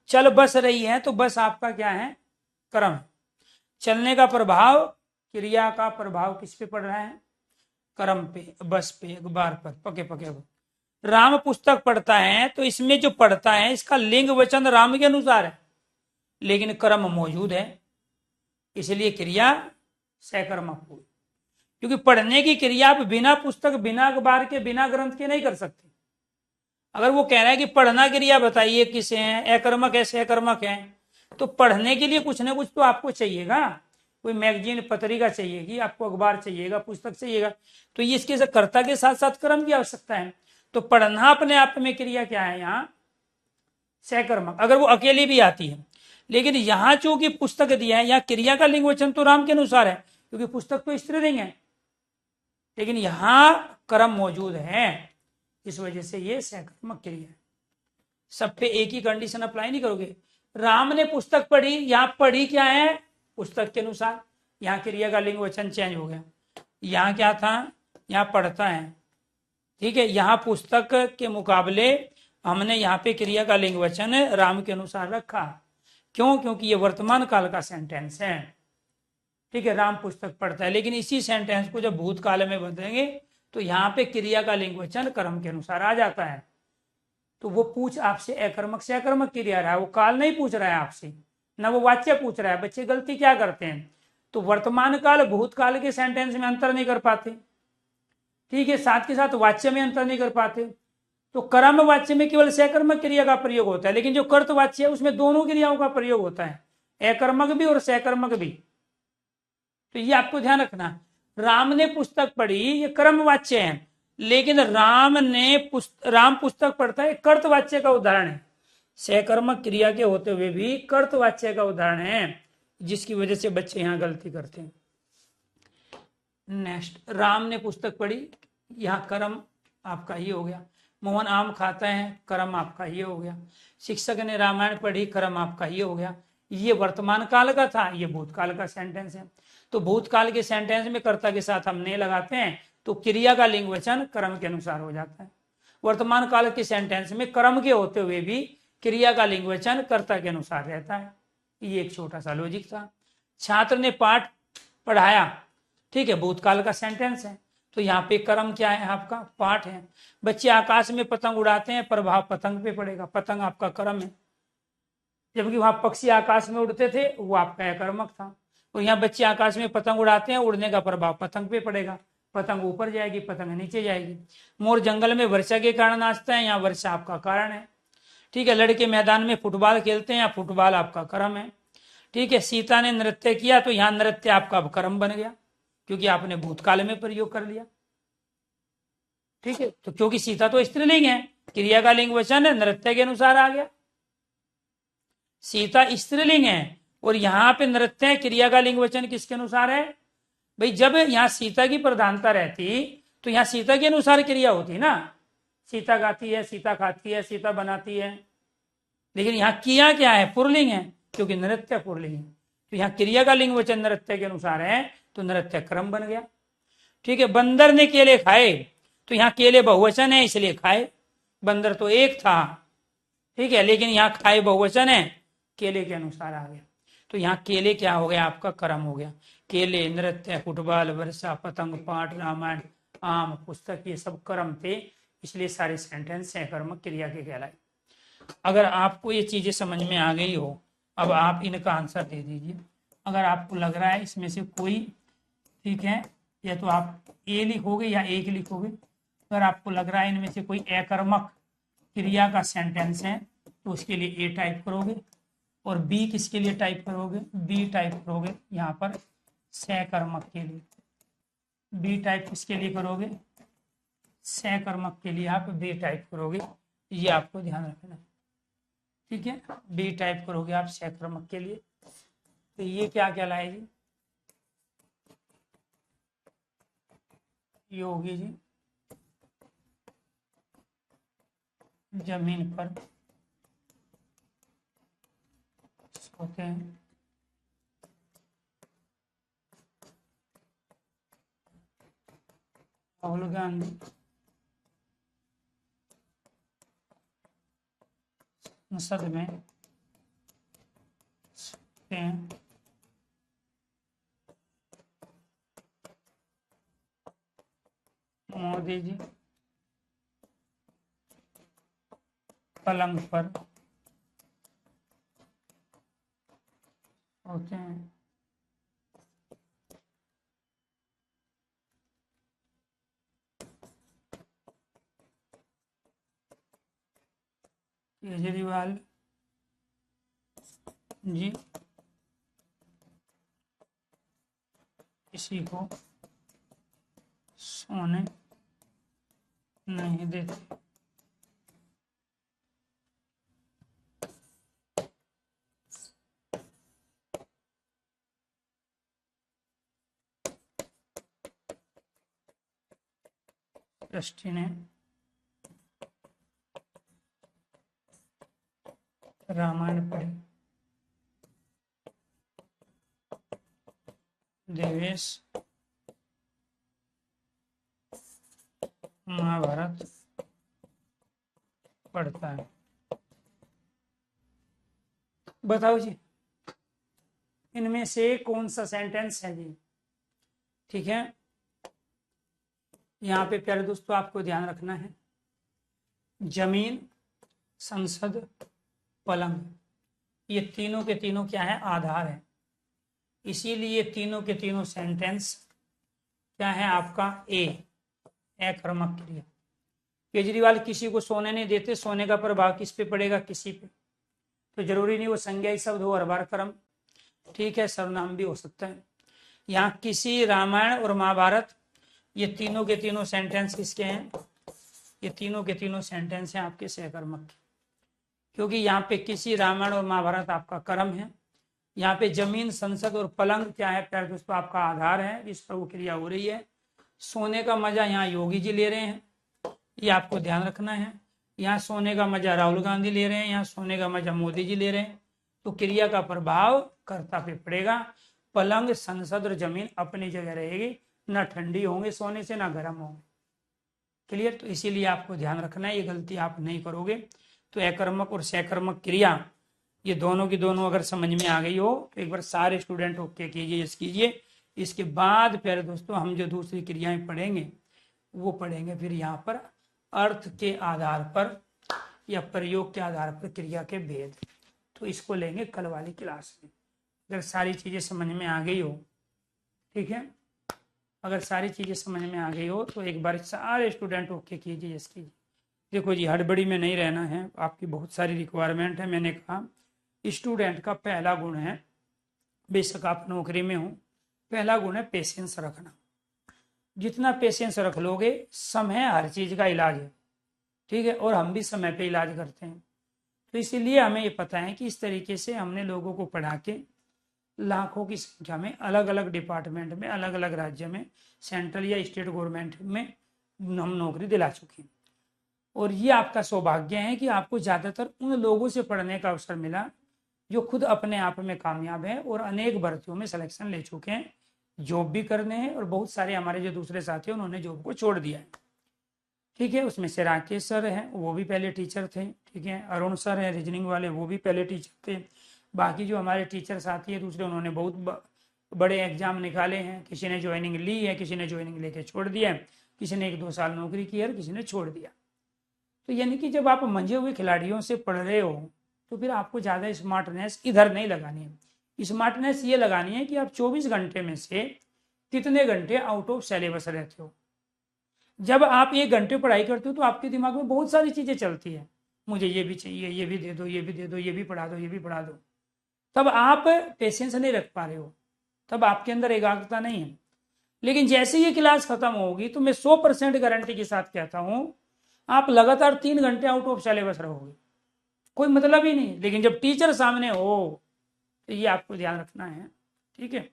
चल बस रही है, तो बस आपका क्या है, कर्म है। चलने का प्रभाव, क्रिया का प्रभाव किस पे पड़ रहा है, कर्म पे, बस पे, अखबार पर, पके पके। राम पुस्तक पढ़ता है तो इसमें जो पढ़ता है इसका लिंग वचन राम के अनुसार है, लेकिन कर्म मौजूद है, इसलिए क्रिया सकर्मक हुई। क्योंकि पढ़ने की क्रिया आप बिना पुस्तक, बिना अखबार के, बिना ग्रंथ के नहीं कर सकते। अगर वो कह रहा है कि पढ़ना क्रिया बताइए किसे है, अकर्मक है सकर्मक है, तो पढ़ने के लिए कुछ ना कुछ तो आपको चाहिएगा, कोई मैगजीन पत्रिका चाहिएगी आपको, अखबार चाहिएगा, पुस्तक चाहिएगा। तो ये इसके कर्ता के साथ साथ कर्म की आवश्यकता है। तो पढ़ना अपने आप में क्रिया क्या है, यहाँ सकर्मक, अगर वो अकेली भी आती है। लेकिन यहाँ चूंकि पुस्तक दिया है, यहाँ क्रिया का लिंग वचन तो राम के अनुसार है, क्योंकि पुस्तक तो स्त्रीलिंग है, लेकिन यहाँ कर्म मौजूद है, इस वजह से ये सकर्मक क्रिया है। सब पे एक ही कंडीशन अप्लाई नहीं करोगे। राम ने पुस्तक पढ़ी, यहाँ पढ़ी क्या है, पुस्तक के अनुसार, यहाँ क्रिया का लिंग वचन चेंज हो गया। यहाँ क्या था, यहाँ पढ़ता है, ठीक है, यहाँ पुस्तक के मुकाबले हमने यहाँ पे क्रिया का लिंग वचन राम के अनुसार रखा। क्यों, क्योंकि ये वर्तमान काल का सेंटेंस है, ठीक है, राम पुस्तक पढ़ता है। लेकिन इसी सेंटेंस को जब भूतकाल में बदलेंगे तो यहाँ पे क्रिया का लिंग वचन कर्म के अनुसार आ जाता है। तो वो पूछ आपसे अकर्मक से अकर्मक क्रिया रहा है, वो काल नहीं पूछ रहा है आपसे, ना वो वाच्य पूछ रहा है। बच्चे गलती क्या करते हैं, तो वर्तमान काल भूतकाल के सेंटेंस में अंतर नहीं कर पाते, ठीक है, साथ के साथ वाच्य में अंतर नहीं कर पाते। तो कर्म वाच्य में केवल सकर्मक क्रिया का प्रयोग होता है, लेकिन जो कर्त वाच्य है उसमें दोनों क्रियाओं का प्रयोग होता है, अकर्मक भी और सकर्मक भी। तो ये आपको ध्यान रखना। राम ने पुस्तक पढ़ी, ये कर्म वाच्य है, लेकिन राम पुस्तक पढ़ता है, कर्त वाच्य का उदाहरण है। सहकर्मक क्रिया के होते हुए भी कर्तवाच्य का उदाहरण है, जिसकी वजह से बच्चे यहाँ गलती करते हैं। नेक्स्ट, राम ने पुस्तक पढ़ी, यहाँ कर्म आपका ही हो गया। मोहन आम खाता है, कर्म आपका ही हो गया। शिक्षक ने रामायण पढ़ी, कर्म आपका ही हो गया। ये वर्तमान काल का था, ये भूतकाल का सेंटेंस है। तो भूतकाल के सेंटेंस में कर्ता के साथ हम ने लगाते हैं तो क्रिया का लिंग वचन कर्म के अनुसार हो जाता है। वर्तमान काल के सेंटेंस में कर्म के होते हुए भी क्रिया का लिंग वचन कर्ता के अनुसार रहता है। ये एक छोटा सा लॉजिक था। छात्र ने पाठ पढ़ाया, ठीक है, भूतकाल का सेंटेंस है, तो यहाँ पे कर्म क्या है आपका, पाठ है। बच्चे आकाश में पतंग उड़ाते हैं, प्रभाव पतंग पे पड़ेगा, पतंग आपका कर्म है। जबकि वहां पक्षी आकाश में उड़ते थे, वो आपका अकर्मक था। और यहाँ बच्चे आकाश में पतंग उड़ाते हैं, उड़ने का प्रभाव पतंग पे पड़ेगा, पतंग ऊपर जाएगी, पतंग नीचे जाएगी। मोर जंगल में वर्षा के कारण नाचता है, यहाँ वर्षा आपका कारण है। ठीक है, लड़के मैदान में फुटबॉल खेलते हैं, यहाँ फुटबॉल आपका कर्म है। ठीक है, सीता ने नृत्य किया, तो यहाँ नृत्य आपका कर्म बन गया, क्योंकि आपने भूतकाल में प्रयोग कर लिया। ठीक है, तो क्योंकि सीता तो स्त्रीलिंग है, क्रिया का लिंग वचन है, नृत्य के अनुसार आ गया। सीता स्त्रीलिंग है और यहाँ पे नृत्य क्रिया का लिंग वचन किसके अनुसार है भाई? जब यहाँ सीता की प्रधानता रहती तो यहाँ सीता के अनुसार क्रिया होती ना। सीता गाती है, सीता खाती है, सीता बनाती है, लेकिन यहाँ किया क्या है, पुरलिंग है, क्योंकि नृत्य पुरलिंग है। तो यहाँ क्रिया का लिंग वचन नृत्य के अनुसार है, तो नृत्य क्रम बन गया। ठीक है, बंदर ने केले खाए, तो यहाँ केले बहुवचन है, इसलिए खाए। बंदर तो एक था, ठीक है, लेकिन यहाँ खाए बहुवचन है, केले के अनुसार आ गया। तो यहाँ केले क्या हो गया, आपका कर्म हो गया। केले, नृत्य, फुटबॉल, वर्षा, पतंग, पाठ, रामायण, आम, पुस्तक, ये सब कर्म थे, इसलिए सारे सेंटेंस सहकर्मक क्रिया के कहलाए। अगर आपको ये चीजें समझ में आ गई हो, अब आप इनका आंसर दे दीजिए। अगर आपको लग रहा है इसमें से कोई, ठीक है, या तो आप ए लिखोगे या एक लिखोगे। अगर आपको लग रहा है इनमें से कोई अकर्मक क्रिया का सेंटेंस है, तो उसके लिए ए टाइप करोगे, और बी किसके लिए टाइप करोगे, बी टाइप करोगे यहाँ पर सहकर्मक के लिए। बी टाइप किसके लिए करोगे, सहकर्मक के लिए आप बी टाइप करोगे, ये आपको ध्यान रखना है। ठीक है, बी टाइप करोगे आप सहकर्मक के लिए। तो ये क्या कहलाएगी, ये होगी जी जमीन पर सोते हैं। राहुल गांधी संसद में सोते हैं। मोदी जी पलंग पर होते हैं। केजरीवाल जी किसी को सोने नहीं देते। ट्रस्टी ने रामायण पढ़ी, देवेश महाभारत पढ़ता है। बताओ जी, इनमें से कौन सा सेंटेंस है जी? ठीक है, यहाँ पे प्यारे दोस्तों आपको ध्यान रखना है, जमीन, संसद, पलंग, ये तीनों के तीनों क्या है, आधार है। इसीलिए तीनों के तीनों सेंटेंस क्या है आपका, ए, अकर्मक क्रिया। केजरीवाल किसी को सोने नहीं देते, सोने का प्रभाव किस पे पड़ेगा, किसी पे। तो जरूरी नहीं वो संज्ञाई शब्द हो, हर बार कर्म, ठीक है, सर्वनाम भी हो सकता है। यहाँ किसी, रामायण और महाभारत, ये तीनों के तीनों सेंटेंस किसके हैं, ये तीनों के तीनों सेंटेंस हैं आपके सहकर्मक के। क्योंकि यहाँ पे किसी रामायण और महाभारत आपका कर्म है। यहाँ पे जमीन, संसद और पलंग क्या है प्यारे दोस्तों, आपका आधार है, इस पर वो क्रिया हो रही है। सोने का मजा यहाँ योगी जी ले रहे हैं, ये आपको ध्यान रखना है। यहाँ सोने का मजा राहुल गांधी ले रहे हैं, यहाँ सोने का मजा मोदी जी ले रहे हैं। तो क्रिया का प्रभाव कर्ता पे पड़ेगा। पलंग, संसद और जमीन अपनी जगह रहेगी, ना ठंडी होंगे सोने से, ना गर्म होंगे। क्लियर? तो इसीलिए आपको ध्यान रखना है, ये गलती आप नहीं करोगे। तो अकर्मक और सकर्मक क्रिया ये दोनों की दोनों अगर समझ में आ गई हो तो एक बार सारे स्टूडेंट ओके कीजिए, यस कीजिए। इसके बाद प्यारे दोस्तों हम जो दूसरी क्रियाएं पढ़ेंगे वो पढ़ेंगे फिर यहाँ पर अर्थ के आधार पर या प्रयोग के आधार पर क्रिया के भेद। तो इसको लेंगे कल वाली क्लास में, अगर सारी चीजें समझ में आ गई हो। ठीक है, अगर सारी चीजें समझ में आ गई हो तो एक बार सारे स्टूडेंट ओके कीजिए, यस कीजिए। देखो जी, हड़बड़ी में नहीं रहना है, आपकी बहुत सारी रिक्वायरमेंट है। मैंने कहा स्टूडेंट का पहला गुण है, बेशक आप नौकरी में हो, पहला गुण है पेशेंस रखना। जितना पेशेंस रख लोगे, समय हर चीज का इलाज है। ठीक है, और हम भी समय पे इलाज करते हैं। तो इसीलिए हमें ये पता है कि इस तरीके से हमने लोगों को पढ़ा के लाखों की संख्या में अलग अलग डिपार्टमेंट में, अलग अलग राज्य में, सेंट्रल या स्टेट गवर्नमेंट में हम नौकरी दिला चुके हैं। और ये आपका सौभाग्य है कि आपको ज्यादातर उन लोगों से पढ़ने का अवसर मिला जो खुद अपने आप में कामयाब है और अनेक भर्तियों में सिलेक्शन ले चुके हैं, जॉब भी करने हैं। और बहुत सारे हमारे जो दूसरे साथी हैं उन्होंने जॉब को छोड़ दिया है। ठीक है, उसमें से राकेश सर हैं, वो भी पहले टीचर थे। ठीक है, अरुण सर हैं रीजनिंग वाले, वो भी पहले टीचर थे। बाकी जो हमारे टीचर साथी है दूसरे, उन्होंने बहुत बड़े एग्जाम निकाले हैं। किसी ने ज्वाइनिंग ली है, किसी ने ज्वाइनिंग लेके छोड़ दिया है, किसी ने 1-2 साल नौकरी की है, किसी ने छोड़ दिया। तो यानी कि जब आप मंजे हुए खिलाड़ियों से पढ़ रहे हो तो फिर आपको ज़्यादा स्मार्टनेस इधर नहीं लगानी है। स्मार्टनेस ये लगानी है कि आप 24 घंटे में से कितने घंटे आउट ऑफ सिलेबस रहते हो। जब आप 1 घंटे पढ़ाई करते हो तो आपके दिमाग में बहुत सारी चीज़ें चलती है, मुझे ये भी चाहिए, ये भी दे दो, ये भी दे दो, ये भी पढ़ा दो, ये भी पढ़ा दो। तब आप पेशेंस नहीं रख पा रहे हो, तब आपके अंदर एकाग्रता नहीं है। लेकिन जैसे ये क्लास खत्म होगी तो मैं 100% गारंटी के साथ कहता हूं आप लगातार 3 घंटे आउट ऑफ सिलेबस रहोगे, कोई मतलब ही नहीं। लेकिन जब टीचर सामने हो तो ये आपको ध्यान रखना है। ठीक है,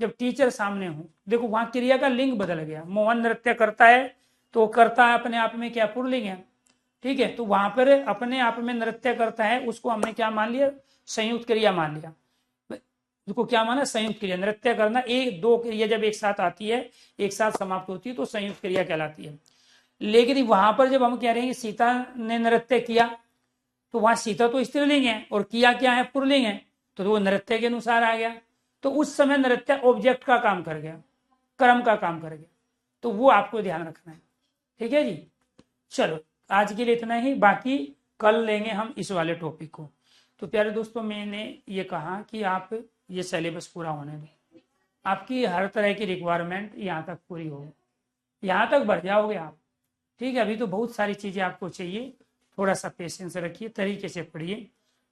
जब टीचर सामने हो, देखो वहां क्रिया का लिंग बदल गया। मोहन नृत्य करता है तो करता है अपने आप में क्या पुल्लिंग है। ठीक है, तो वहां पर अपने आप में नृत्य करता है, उसको हमने क्या मान लिया, संयुक्त क्रिया मान लिया। उसको क्या माना, संयुक्त क्रिया। नृत्य करना, 1-2 क्रिया जब एक साथ आती है, एक साथ समाप्त होती है तो संयुक्त क्रिया कहलाती है। लेकिन वहां पर जब हम कह रहे हैं सीता ने नृत्य किया, तो वहां सीता तो स्त्रीलिंग है और किया क्या है, पुल्लिंग है, तो वो नृत्य के अनुसार आ गया। तो उस समय नृत्य ऑब्जेक्ट का काम कर गया, कर्म का काम कर गया। तो वो आपको ध्यान रखना है। ठीक है जी, चलो आज के लिए इतना ही, बाकी कल लेंगे हम इस वाले टॉपिक को। तो प्यारे दोस्तों, मैंने ये कहा कि आप ये सिलेबस पूरा होने दें, आपकी हर तरह की रिक्वायरमेंट यहाँ तक पूरी हो, यहाँ तक बढ़ जाओगे आप। ठीक है, अभी तो बहुत सारी चीज़ें आपको चाहिए, थोड़ा सा पेशेंस रखिए, तरीके से पढ़िए।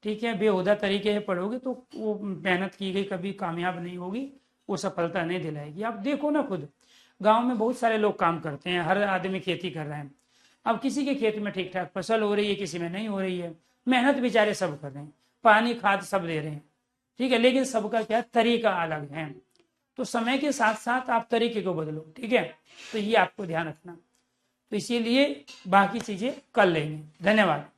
ठीक है, बेहुदा तरीके से पढ़ोगे तो वो मेहनत की गई कभी कामयाब नहीं होगी, वो सफलता नहीं दिलाएगी। आप देखो ना, खुद गांव में बहुत सारे लोग काम करते हैं, हर आदमी खेती कर रहे हैं। अब किसी के खेत में ठीक ठाक फसल हो रही है, किसी में नहीं हो रही है, मेहनत बेचारे सब कर रहे हैं, पानी खाद सब दे रहे हैं। ठीक है, लेकिन सबका क्या तरीका अलग है। तो समय के साथ साथ आप तरीके को बदलो। ठीक है, तो ये आपको ध्यान रखना। तो इसीलिए बाकी चीजें कर लेंगे। धन्यवाद।